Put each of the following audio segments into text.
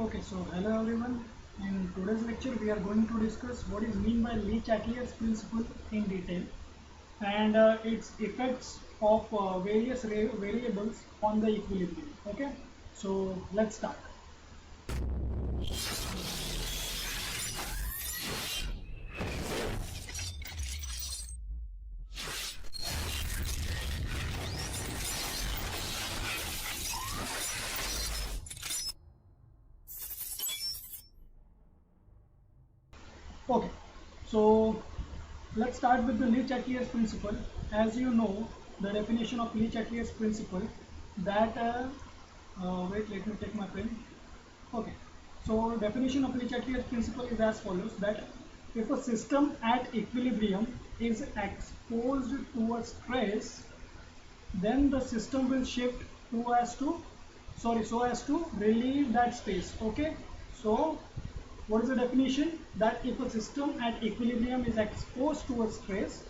Okay, so hello everyone. In today's lecture, we are going to discuss what is mean by Le-Chatelier's principle in detail and its effects of various variables on the equilibrium. Okay, so let's start. Okay, so let's start with the Le-Chatelier's principle. As you know, the definition of Le-Chatelier's principle that wait, let me take my pen. Okay, so definition of Le-Chatelier's principle is as follows: that if a system at equilibrium is exposed to a stress, then the system will shift so as to relieve that stress. Okay, so what is the definition? That if a system at equilibrium is exposed to a stress,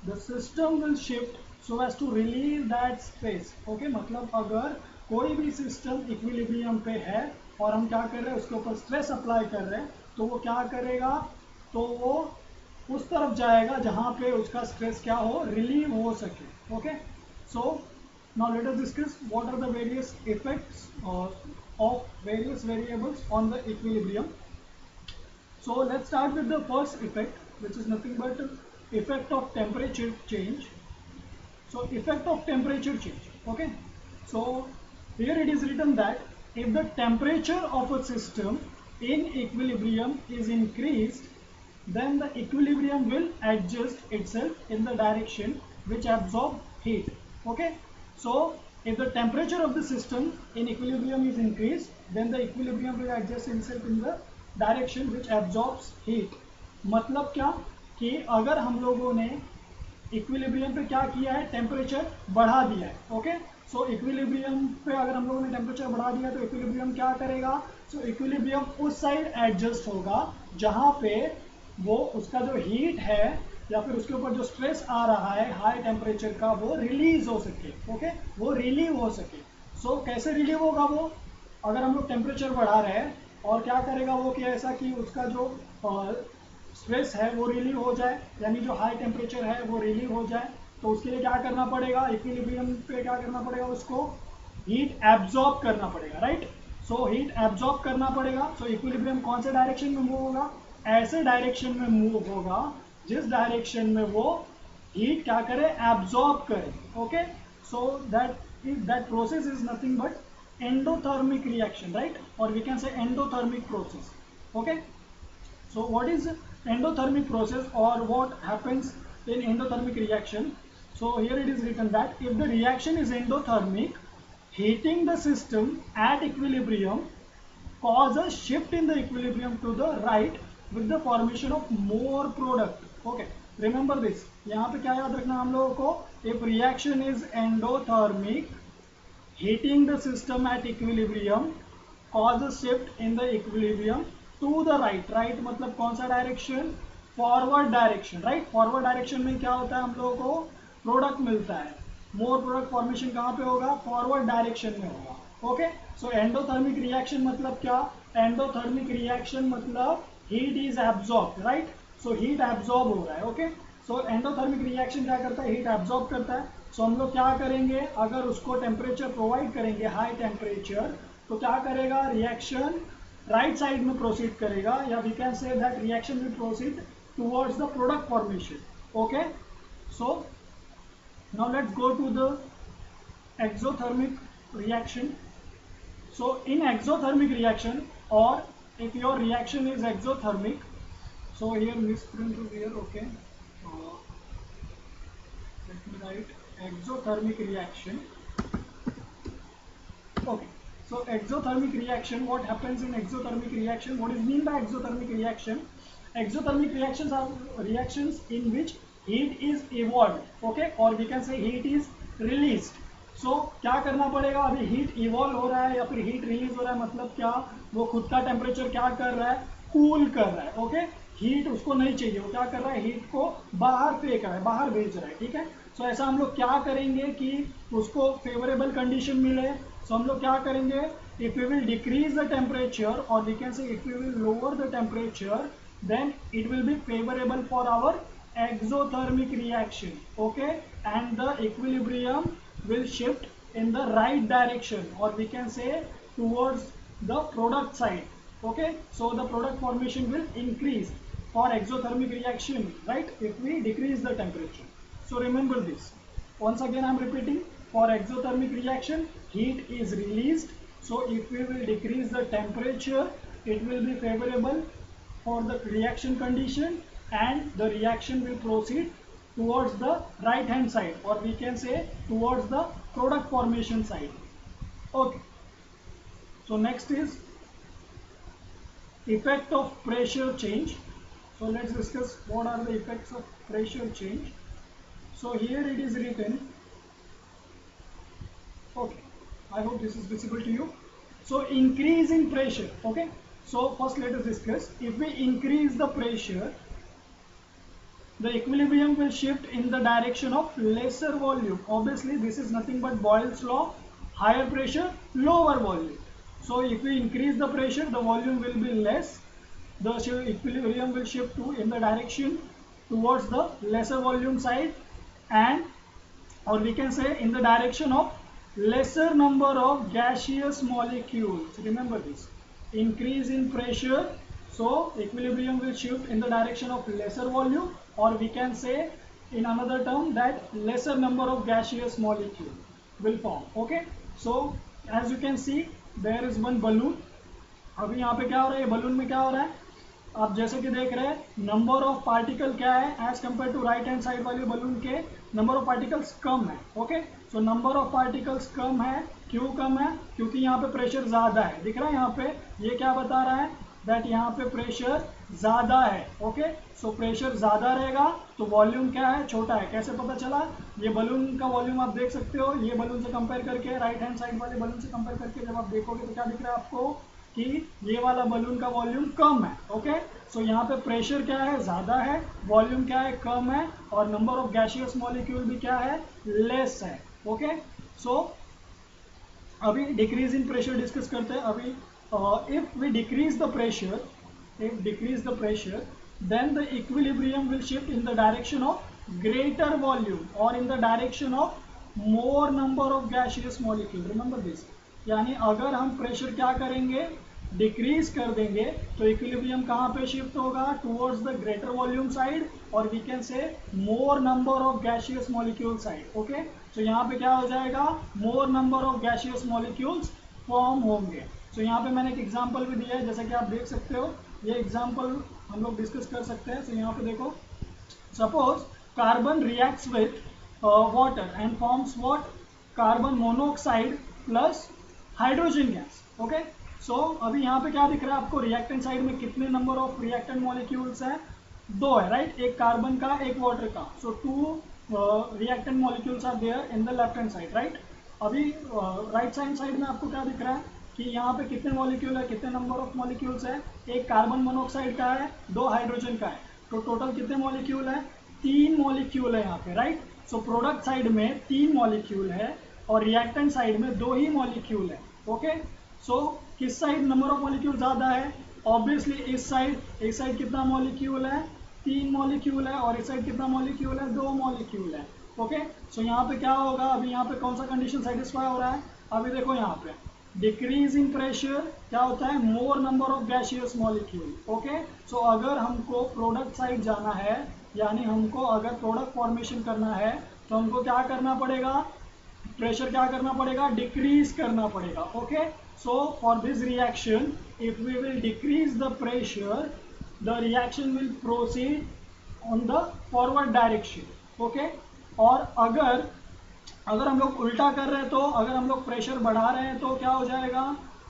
the system will shift so as to relieve that stress. Okay, मतलब अगर कोई भी system equilibrium पे है और हम क्या कर रहे हैं, उसके ऊपर स्ट्रेस अप्लाई कर रहे हैं, तो वो क्या करेगा, तो वो उस तरफ जाएगा जहां पे उसका स्ट्रेस क्या हो, रिलीव हो सके. Okay, so now let us discuss what are the various effects of various variables on the equilibrium. So let's start with the first effect, which is nothing but effect of temperature change. So effect of temperature change. Okay. So here it is written that if the temperature of a system in equilibrium is increased, then the equilibrium will adjust itself in the direction which absorb heat. Okay. So if the temperature of the system in equilibrium is increased, then the equilibrium will adjust itself in the direction which absorbs heat. मतलब क्या कि अगर हम लोगों ने equilibrium पे क्या किया है, टेम्परेचर बढ़ा दिया है. ओके, सो इक्विलिब्रियम पे अगर हम लोगों ने टेम्परेचर बढ़ा दिया तो इक्विलिब्रियम क्या करेगा, सो इक्विलिब्रियम उस साइड एडजस्ट होगा जहां पे वो उसका जो हीट है या फिर उसके ऊपर जो स्ट्रेस आ रहा है हाई टेम्परेचर का, वो रिलीज हो सके. ओके, वो रिलीव हो सके. सो कैसे रिलीव होगा वो, अगर हम लोग टेम्परेचर बढ़ा रहे हैं और क्या करेगा वो कि ऐसा कि उसका जो स्ट्रेस है वो रिलीव हो जाए, यानी जो हाई टेम्परेचर है वो रिलीव हो जाए, तो उसके लिए क्या करना पड़ेगा, इक्विलिब्रियम पे क्या करना पड़ेगा, उसको हीट एब्जॉर्ब करना पड़ेगा. राइट, सो हीट एब्जॉर्ब करना पड़ेगा. सो इक्विलिब्रियम कौन से डायरेक्शन में मूव होगा, ऐसे डायरेक्शन में मूव होगा जिस डायरेक्शन में वो हीट क्या करे, एब्जॉर्ब करे. Okay, so that process is nothing but endothermic reaction, right, or we can say endothermic process. Okay, so what is endothermic process or what happens in endothermic reaction? So here it is written that if the reaction is endothermic, heating the system at equilibrium cause a shift in the equilibrium to the right with the formation of more product. Okay, remember this. यहाँ पे क्या याद रखना हम लोगों को, if reaction is endothermic, heating the system at equilibrium cause a shift in the equilibrium to the right. right मतलब कौन सा direction, forward direction. Right, forward direction में क्या होता है, हम लोगों को प्रोडक्ट मिलता है. मोर प्रोडक्ट फॉर्मेशन कहाँ पे होगा, फॉरवर्ड डायरेक्शन में होगा. ओके, सो एंडोथर्मिक रिएक्शन मतलब क्या, एंडोथर्मिक रिएक्शन मतलब heat is absorb. Right, so heat absorb हो रहा है. ओके, सो एंडोथर्मिक रिएक्शन क्या करता है, हीट एब्जॉर्ब करता है. सो हम लोग क्या करेंगे, अगर उसको टेम्परेचर प्रोवाइड करेंगे हाई टेम्परेचर, तो क्या करेगा, रिएक्शन राइट साइड में प्रोसीड करेगा, या we can say that reaction will proceed towards the product formation. Okay, so now let's go to the exothermic reaction. So in exothermic reaction, or if your reaction is exothermic, so here misprint is here. Okay, let me write exothermic reaction. Okay, so exothermic reaction, what happens in exothermic reaction, what is mean by exothermic reaction? Exothermic reactions are reactions in which heat is evolved. Okay, or we can say heat is released. So क्या करना पड़ेगा, अभी heat evolve हो रहा है या फिर heat release हो रहा है, मतलब क्या, वो खुद का टेम्परेचर क्या कर रहा है, कूल कर रहा है. ओके, हीट उसको नहीं चाहिए, वो क्या कर रहा है, हीट को बाहर फेंक रहा है, बाहर भेज रहा है. ठीक है, सो ऐसा हम लोग क्या करेंगे कि उसको फेवरेबल कंडीशन मिले, सो हम लोग क्या करेंगे, if we will decrease the temperature, or we can say if we will lower the temperature, then it will be favorable for our exothermic reaction. Okay, and the equilibrium will shift in the right direction, or we can say towards the product side. Okay, so the product formation will increase for exothermic reaction, right, if we decrease the temperature. So remember this. Once again I am repeating, for exothermic reaction heat is released, so if we will decrease the temperature, it will be favorable for the reaction condition, and the reaction will proceed towards the right hand side, or we can say towards the product formation side. Okay, so next is effect of pressure change. So let's discuss what are the effects of pressure change. So here it is written. Okay, I hope this is visible to you. So increase in pressure. Okay, so first let us discuss. If we increase the pressure, the equilibrium will shift in the direction of lesser volume. Obviously this is nothing but Boyle's law, higher pressure, lower volume. So if we increase the pressure, the volume will be less, the equilibrium will shift to in the direction towards the lesser volume side, and or we can say in the direction of lesser number of gaseous molecules. Remember this, increase in pressure, so equilibrium will shift in the direction of lesser volume, or we can say in another term that lesser number of gaseous molecule will form. Okay, so as you can see there is one balloon. अभी यहाँ पे क्या हो रहा है, balloon में क्या हो रहा है, आप जैसे कि देख रहे हैं नंबर ऑफ पार्टिकल क्या है, as compare to right hand side वाले बलून के नंबर ऑफ पार्टिकल्स कम है. Okay, so number of particles कम है. क्यों कम है, क्योंकि यहाँ पे प्रेशर ज़्यादा है. दिख रहा है यहाँ पे, ये क्या बता रहा है, दैट यहाँ पे प्रेशर ज़्यादा है. ओके, सो प्रेशर ज़्यादा रहेगा तो वॉल्यूम क्या है, छोटा है. कैसे पता चला, ये बलून का वॉल्यूम आप देख सकते हो, ये बलून से कंपेयर करके, राइट हैंड साइड वाले बलून से कंपेयर करके जब आप देखोगे तो क्या दिख रहा है आपको कि ये वाला बलून का वॉल्यूम कम है. ओके, सो यहाँ पे प्रेशर क्या है, ज़्यादा है, वॉल्यूम क्या है, कम है, और नंबर ऑफ गैसियस मॉलिक्यूल भी क्या है, लेस है. ओके, सो अभी डिक्रीज इन प्रेशर डिस्कस करते हैं. अभी if we decrease the pressure, then the equilibrium will shift in the direction of greater volume or in the direction of more number of gaseous molecule. Remember this, यानी अगर हम pressure क्या करेंगे, decrease कर देंगे, तो इक्विलिब्रियम कहाँ पे शिफ्ट होगा, towards the greater volume side, और we can say more number of gaseous molecule side. Okay, so यहाँ पे क्या हो जाएगा, more number of gaseous molecules form होंगे. सो यहाँ पे मैंने एक एग्जांपल भी दिया है, जैसा कि आप देख सकते हो, ये एग्जांपल हम लोग डिस्कस कर सकते हैं. सो यहाँ पे देखो, suppose carbon reacts with water and forms what, carbon monoxide plus hydrogen gas. Okay, so अभी यहाँ पे क्या दिख रहा है आपको, रिएक्टेंट साइड में कितने नंबर ऑफ रिएक्टेंट मॉलिक्यूल्स हैं, 2 है, राइट, एक कार्बन का एक वाटर का. So 2 reactant molecules are there in the left hand side, right. अभी राइट हैंड साइड में आपको क्या दिख रहा है कि यहाँ पे कितने मॉलिक्यूल है, कितने नंबर ऑफ मॉलिक्यूल्स है, एक कार्बन मोनोऑक्साइड का है, 2 हाइड्रोजन का है, तो टोटल कितने मॉलिक्यूल है, 3 मॉलिक्यूल है यहाँ पे, राइट. सो प्रोडक्ट साइड में 3 मॉलिक्यूल है और रिएक्टेंट साइड में 2 ही मॉलिक्यूल है. ओके, सो किस साइड नंबर ऑफ मॉलिक्यूल ज़्यादा है, ऑब्वियसली इस साइड कितना मॉलिक्यूल है, 3 मॉलिक्यूल है, और इस साइड कितना मॉलिक्यूल है, 2 मॉलिक्यूल है. ओके, सो यहाँ पे क्या होगा, अभी यहाँ पे कौन सा कंडीशन सेटिस्फाई हो रहा है, अभी देखो यहाँ पे डिक्रीज इन प्रेशर क्या होता है, more number of gaseous molecule. Okay, so अगर हमको प्रोडक्ट साइड जाना है, यानी हमको अगर प्रोडक्ट फॉर्मेशन करना है, तो हमको क्या करना पड़ेगा, प्रेशर क्या करना पड़ेगा, डिक्रीज करना पड़ेगा. Okay, so for this reaction if we will decrease the pressure, the reaction will proceed on the forward direction. Okay, और अगर हम लोग उल्टा कर रहे हैं, तो अगर हम लोग प्रेशर बढ़ा रहे हैं तो क्या हो जाएगा,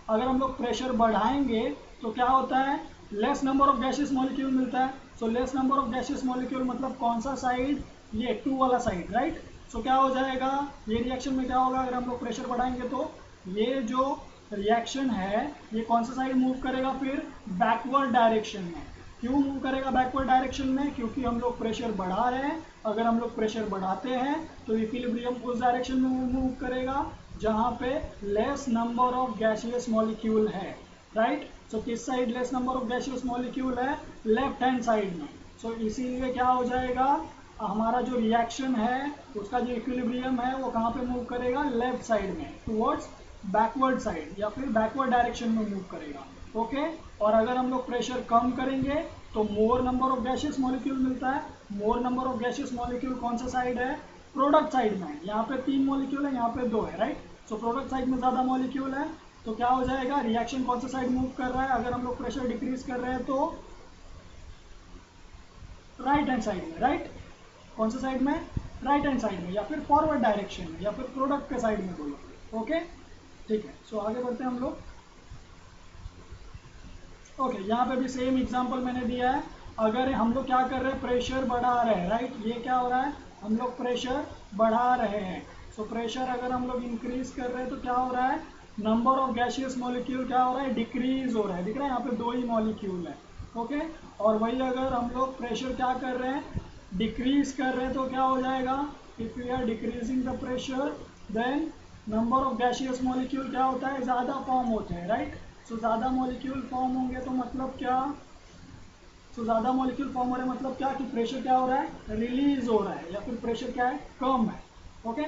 अगर हम लोग प्रेशर बढ़ाएंगे तो क्या होता है, less number of gaseous molecule मिलता है. So less number of gaseous molecule मतलब कौन सा साइड, ये 2 वाला साइड, राइट. सो क्या हो जाएगा, ये रिएक्शन में क्या होगा, अगर हम लोग प्रेशर बढ़ाएंगे तो ये जो रिएक्शन है ये कौन सा साइड मूव करेगा, फिर बैकवर्ड डायरेक्शन में. क्यों मूव करेगा बैकवर्ड डायरेक्शन में, क्योंकि हम लोग प्रेशर बढ़ा रहे हैं. अगर हम लोग प्रेशर बढ़ाते हैं तो इक्विलिब्रियम उस डायरेक्शन में मूव करेगा जहाँ पे less number of gaseous molecule है, राइट। सो किस side lace number of gaseous molecule है, लेफ्ट हैंड साइड में। सो इसीलिए क्या हो जाएगा, हमारा जो रिएक्शन है उसका जो इक्विलिब्रियम है वो कहाँ पे मूव करेगा, लेफ्ट साइड में, टुवर्ड्स बैकवर्ड साइड या फिर बैकवर्ड डायरेक्शन में मूव करेगा। ओके और अगर हम लोग प्रेशर कम करेंगे तो मोर नंबर ऑफ गैसियस मॉलिक्यूल मिलता है। More number of gaseous molecule कौन सा साइड है, प्रोडक्ट साइड में। यहाँ पे 3 मॉलिक्यूल है, यहाँ पे 2 है, राइट। सो प्रोडक्ट साइड में ज़्यादा मॉलिक्यूल है, तो क्या हो जाएगा, रिएक्शन कौन सा साइड मूव कर रहा है, अगर हम लोग प्रेशर डिक्रीज कर रहे हैं तो राइट हैंड साइड में, राइट। कौन सा साइड में, राइट हैंड साइड में, या फिर फॉरवर्ड डायरेक्शन में, या फिर प्रोडक्ट के साइड में बोलो। ओके ठीक है। सो आगे बढ़ते हैं हम लोग। ओके यहाँ पे भी सेम एग्जांपल मैंने दिया है। अगर हम लोग क्या कर रहे हैं, प्रेशर बढ़ा रहे हैं, राइट। ये क्या हो रहा है, हम लोग प्रेशर बढ़ा रहे हैं। सो प्रेशर अगर हम लोग इंक्रीज कर रहे हैं तो क्या हो रहा है, नंबर ऑफ गैसियस मॉलिक्यूल क्या हो रहा है, डिक्रीज हो रहा है। दिख रहा है यहाँ पे 2 ही मॉलिक्यूल है। ओके और वही अगर हम लोग प्रेशर क्या कर रहे हैं, डिक्रीज कर रहे हैं तो क्या हो जाएगा, if we are decreasing the pressure then number of gaseous molecule क्या होता है, ज़्यादा फॉर्म होते हैं, राइट। सो ज़्यादा मॉलिक्यूल फॉर्म होंगे तो मतलब क्या, सो ज़्यादा मॉलिक्यूल फॉर्म हो रहे हैं मतलब क्या, कि प्रेशर क्या हो रहा है, रिलीज हो रहा है, या फिर प्रेशर क्या है, कम है। ओके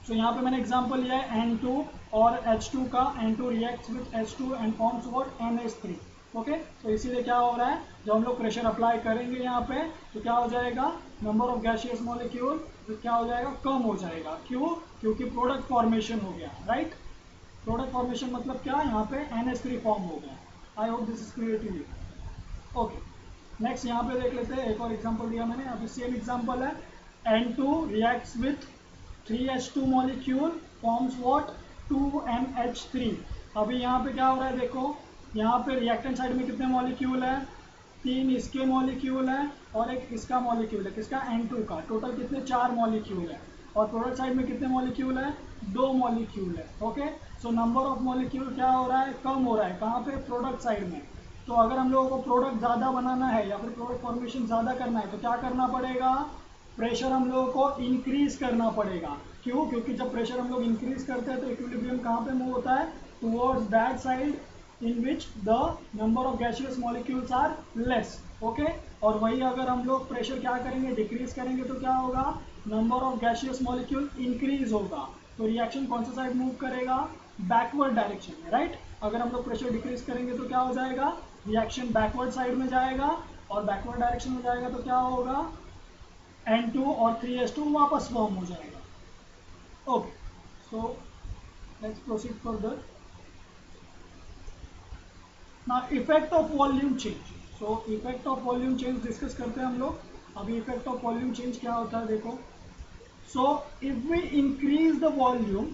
सो यहाँ पे मैंने एग्जांपल लिया है N2 और H2 का। N2 reacts with H2 and forms what, NH3। Okay तो इसीलिए क्या हो रहा है, जब हम लोग प्रेशर अप्लाई करेंगे यहाँ पे तो क्या हो जाएगा, नंबर ऑफ गैसियस मॉलिक्यूल क्या हो जाएगा, कम हो जाएगा। क्यों, क्योंकि प्रोडक्ट फॉर्मेशन हो गया, राइट। प्रोडक्ट फॉर्मेशन मतलब क्या, यहाँ पे NH3 फॉर्म हो गया। I hope this is clear to you. Okay next यहाँ पे देख लेते हैं, एक और एग्जांपल दिया मैंने, अभी सेम एग्जांपल है। N2 reacts with 3H2 molecule forms what, 2NH3। अभी यहाँ पे क्या हो रहा है, देखो यहाँ पे रिएक्टेंट साइड में कितने मॉलिक्यूल है, 3 इसके मॉलिक्यूल है और एक इसका मॉलिक्यूल है, किसका, N2 का। टोटल कितने, 4 मॉलिक्यूल है। और प्रोडक्ट साइड में कितने मॉलिक्यूल है, 2 मॉलिक्यूल है। Okay so number of molecule क्या हो रहा है, कम हो रहा है, कहाँ पे, प्रोडक्ट साइड में। तो अगर हम लोगों को प्रोडक्ट ज़्यादा बनाना है या फिर प्रोडक्ट फॉर्मेशन ज़्यादा करना है तो क्या करना पड़ेगा, प्रेशर हम लोगों को इंक्रीज करना पड़ेगा। क्यों, क्योंकि जब प्रेशर हम लोग इंक्रीज करते हैं तो इक्विलिब्रियम कहाँ पे मूव होता है, towards that side in which the number of gaseous molecules are less. Okay और वही अगर हम लोग प्रेशर क्या करेंगे, डिक्रीज करेंगे तो क्या होगा, number of gaseous molecule increase होगा। तो रिएक्शन कौन सा साइड मूव करेगा, बैकवर्ड डायरेक्शन में, राइट। अगर हम लोग प्रेशर डिक्रीज करेंगे तो क्या हो जाएगा, रिएक्शन बैकवर्ड साइड में जाएगा, और बैकवर्ड डायरेक्शन में जाएगा तो क्या होगा, N2 और 3H2 वापस फॉर्म हो जाएगा। Okay so let's proceed further. Now effect of volume change. So effect of volume change discuss करते हैं हम लोग। अभी इफेक्ट ऑफ वॉल्यूम चेंज क्या होता है, देखो। So if we increase the volume,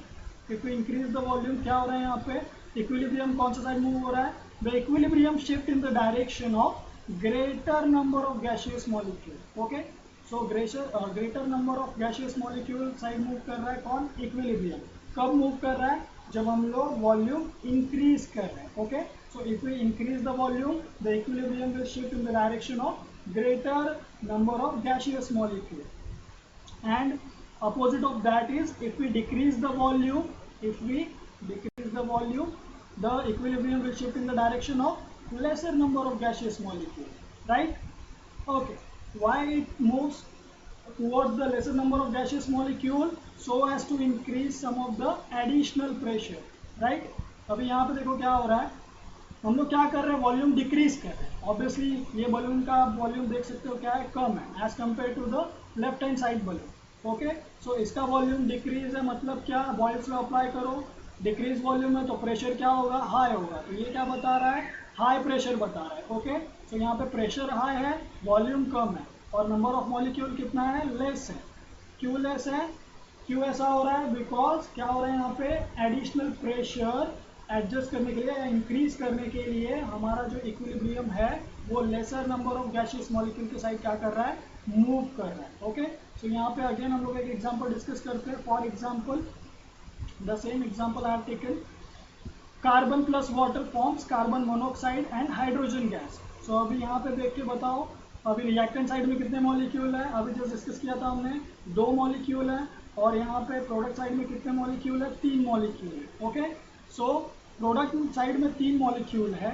if we increase the volume क्या हो रहा है, यहाँ पे इक्विलिब्रियम कौन सा साइड मूव हो रहा है, the equilibrium shift in the direction of greater number of gaseous molecule. Okay so greater number of gaseous molecule side move कर रहा है, कौन, इक्विलिब्रियम। कब मूव कर रहा है, जब हम लोग वॉल्यूम इंक्रीज कर रहे हैं। Okay so if we increase the volume the equilibrium will shift in the direction of greater number of gaseous molecule, and opposite of that is if we decrease the volume, if we decrease the volume the equilibrium will shift in the direction of lesser number of gaseous molecule, right. Okay why it moves towards the lesser number of gaseous molecule, so as to increase some of the additional pressure, right. अभी यहाँ पे देखो क्या हो रहा है, हम लोग क्या कर रहे हैं, वॉल्यूम डिक्रीज कर रहे हैं। ऑब्वियसली ये बलून का वॉल्यूम देख सकते हो क्या है, कम है as compared to the left hand side balloon. Okay so इसका वॉल्यूम डिक्रीज है, मतलब क्या, बॉयल्स लॉ अप्लाई करो, डिक्रीज वॉल्यूम है तो प्रेशर क्या होगा, हाई होगा। तो ये क्या बता रहा है, हाई प्रेशर बता रहा है। ओके सो यहाँ पे प्रेशर हाई है, वॉल्यूम कम है, और नंबर ऑफ मॉलिक्यूल कितना है, लेस है। क्यों लेस है, क्यों ऐसा हो रहा है, बिकॉज क्या हो रहा है यहाँ पे, एडिशनल प्रेशर एडजस्ट करने के लिए या इंक्रीज करने के लिए हमारा जो इक्विलिब्रियम है वो laser number of gaseous molecule के साइड क्या कर रहा है, मूव कर रहा है। ओके सो यहाँ पे अगेन हम लोग एक एग्जांपल डिस्कस करते हैं। For example the same example I have taken, carbon plus water forms carbon monoxide and hydrogen gas. So अभी यहाँ पे देख के बताओ, अभी रिएक्टेंट साइड में कितने मॉलिक्यूल है, अभी जो डिस्कस किया था हमने, 2 मॉलिक्यूल है। और यहाँ पे प्रोडक्ट साइड में कितने मॉलिक्यूल है, 3 मॉलिक्यूल है। ओके, सो प्रोडक्ट साइड में 3 मॉलिक्यूल है।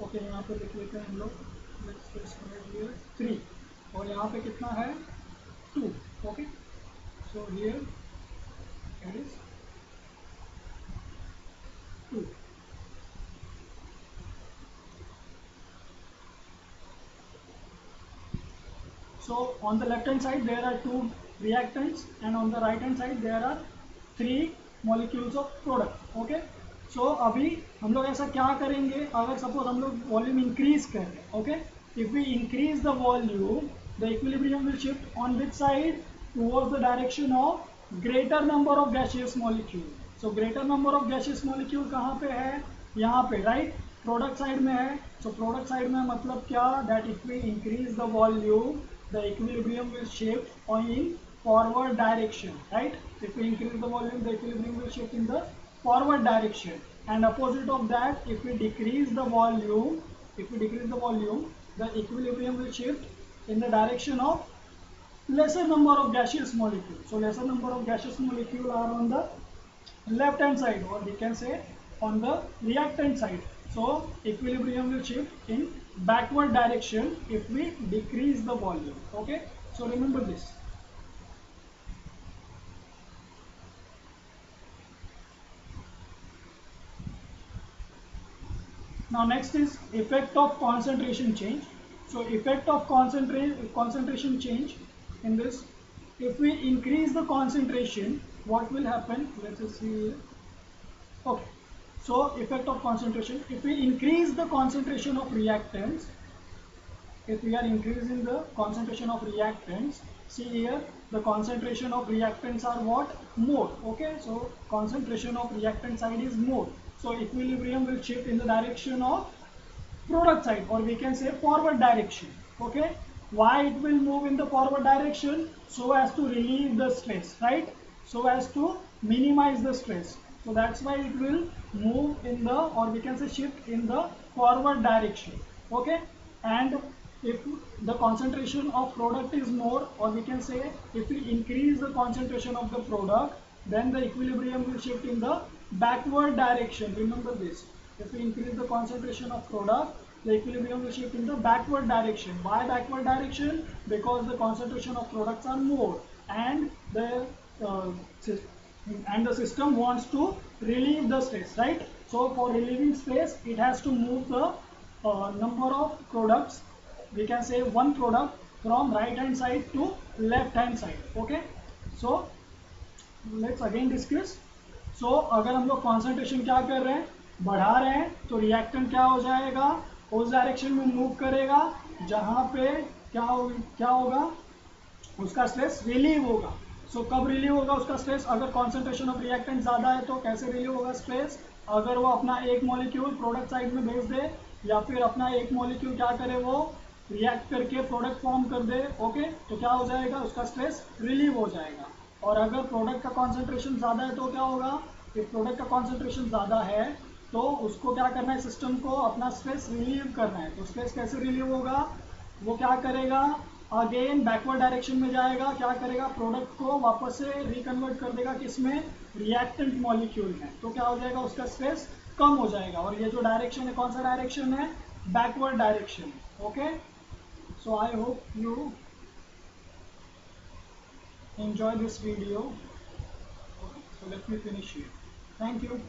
ओके, यहाँ पे लिख लेते हैं हम लोग 3, और यहाँ पे कितना है 2। Okay, so here it is 2। So on the left hand side there are 2 reactants, and on the right hand side there are 3 molecules of product. Okay, so अभी हम लोग ऐसा क्या करेंगे, अगर सपोज हम लोग वॉल्यूम इंक्रीज कर रहे हैं, okay, if we increase the volume the equilibrium will shift on which side, towards the direction of greater number of gaseous molecule. So greater number of gaseous molecule कहाँ पे है, यहाँ पे, राइट, प्रोडक्ट साइड में है। So product side में मतलब क्या, that if we increase the volume the equilibrium will shift on in forward direction, right? If we increase the volume, the equilibrium will shift in the forward direction, and opposite of that, if we decrease the volume, the equilibrium will shift in the direction of lesser number of gaseous molecules. So lesser number of gaseous molecules are on the left hand side, or we can say on the reactant side. So equilibrium will shift in backward direction if we decrease the volume. Okay, so remember this. Now next is effect of concentration change. So effect of concentration change in this, if we increase the concentration, what will happen, let us see here. Okay, so effect of concentration, if we increase the concentration of reactants, if we are increasing the concentration of reactants, see here, the concentration of reactants are what, more. Okay, so concentration of reactant side is more, so equilibrium will shift in the direction of product side, or we can say forward direction. Okay, why it will move in the forward direction, so as to relieve the stress, right, so as to minimize the stress. So that's why it will move in the, or we can say shift in the forward direction. Okay, and if the concentration of product is more, or we can say if we increase the concentration of the product, then the equilibrium will shift in the backward direction. Remember this, if we increase the concentration of product, the equilibrium will shift in the backward direction. Why backward direction? Because the concentration of products are more, and the system wants to relieve the stress, right? So for relieving stress, it has to move the number of products, we can say one product, from right hand side to left hand side. Okay, so let's again discuss. So अगर हम लोग concentration क्या कर रहे हैं, बढ़ा रहे हैं, तो रिएक्टेंट क्या हो जाएगा, उस डायरेक्शन में मूव करेगा जहां पे क्या होगा, उसका स्ट्रेस रिलीव होगा। सो कब रिलीव होगा उसका स्ट्रेस, अगर कॉन्सेंट्रेशन ऑफ रिएक्टेंट ज्यादा है तो कैसे रिलीव होगा स्ट्रेस, अगर वो अपना एक मॉलिक्यूल प्रोडक्ट साइड में भेज दे, या फिर अपना एक मॉलिक्यूल क्या करे, वो रिएक्ट करके प्रोडक्ट फॉर्म कर दे। ओके, तो क्या हो जाएगा, उसका स्ट्रेस रिलीव हो जाएगा। और अगर प्रोडक्ट का कॉन्सेंट्रेशन ज़्यादा है तो क्या होगा, if प्रोडक्ट का कॉन्सेंट्रेशन ज़्यादा है तो उसको क्या करना है, सिस्टम को अपना स्ट्रेस रिलीव करना है। तो स्ट्रेस कैसे रिलीव होगा, वो क्या करेगा, अगेन बैकवर्ड डायरेक्शन में जाएगा, क्या करेगा, प्रोडक्ट को वापस से रिकन्वर्ट कर देगा किसमें, रिएक्टेंट मॉलिक्यूल में। तो क्या हो जाएगा, उसका स्ट्रेस कम हो जाएगा। और ये जो डायरेक्शन है, कौन सा डायरेक्शन है, backward direction. Okay, so I hope you enjoy this video. Okay, so let me finish here. Thank you.